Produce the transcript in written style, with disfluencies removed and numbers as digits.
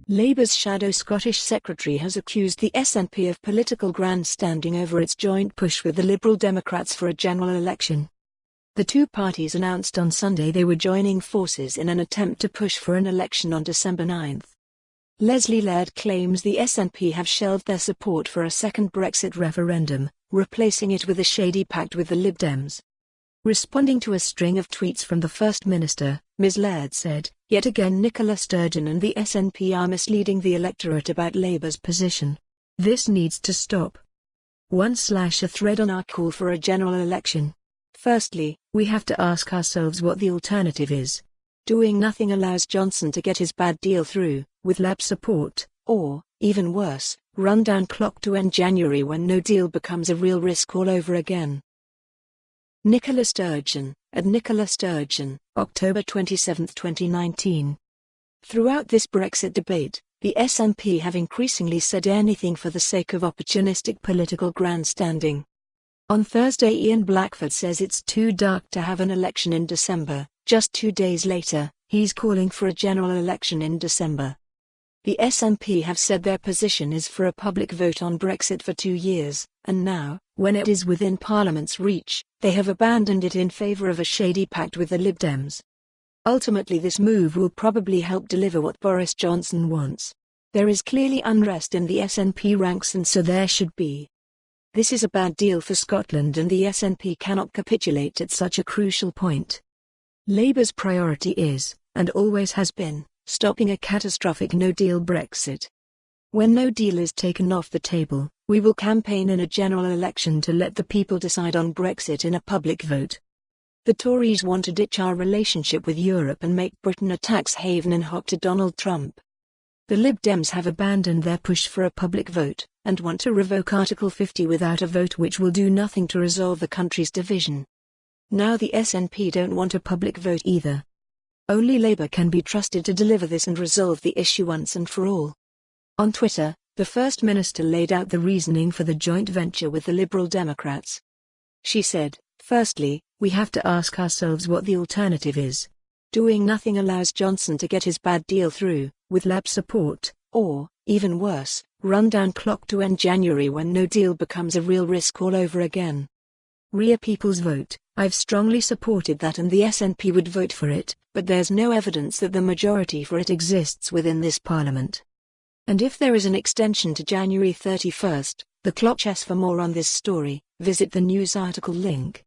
Labour's shadow Scottish secretary has accused the SNP of political grandstanding over its joint push with the Liberal Democrats for a general election. The two parties announced on Sunday they were joining forces in an attempt to push for an election on December 9. Lesley Laird claims the SNP have shelved their support for a second Brexit referendum, replacing it with a shady pact with the Lib Dems. Responding to a string of tweets from the First Minister, Ms Laird said, "Yet again Nicola Sturgeon and the SNP are misleading the electorate about Labour's position. This needs to stop." A thread on our call for a general election. Firstly, we have to ask ourselves what the alternative is. Doing nothing allows Johnson to get his bad deal through, with Labour support, or, even worse, run down clock to end January when no deal becomes a real risk all over again. Nicola Sturgeon, at Nicola Sturgeon, October 27, 2019. Throughout this Brexit debate, the SNP have increasingly said anything for the sake of opportunistic political grandstanding. On Thursday, Ian Blackford says it's too dark to have an election in December. Just 2 days later, he's calling for a general election in December. The SNP have said their position is for a public vote on Brexit for 2 years, and now, when it is within Parliament's reach, they have abandoned it in favour of a shady pact with the Lib Dems. Ultimately, this move will probably help deliver what Boris Johnson wants. There is clearly unrest in the SNP ranks, and so there should be. This is a bad deal for Scotland, and the SNP cannot capitulate at such a crucial point. Labour's priority is, and always has been, stopping a catastrophic no-deal Brexit. When no deal is taken off the table, we will campaign in a general election to let the people decide on Brexit in a public vote. The Tories want to ditch our relationship with Europe and make Britain a tax haven and hop to Donald Trump. The Lib Dems have abandoned their push for a public vote, and want to revoke Article 50 without a vote, which will do nothing to resolve the country's division. Now the SNP don't want a public vote either. Only Labour can be trusted to deliver this and resolve the issue once and for all. On Twitter, the First Minister laid out the reasoning for the joint venture with the Liberal Democrats. She said, "Firstly, we have to ask ourselves what the alternative is. Doing nothing allows Johnson to get his bad deal through, with Labour support, or, even worse, run down clock to end January when no deal becomes a real risk all over again. Rear People's Vote, I've strongly supported that and the SNP would vote for it, but there's no evidence that the majority for it exists within this Parliament. And if there is an extension to January 31st, the clock chess." For more on this story, visit the news article link.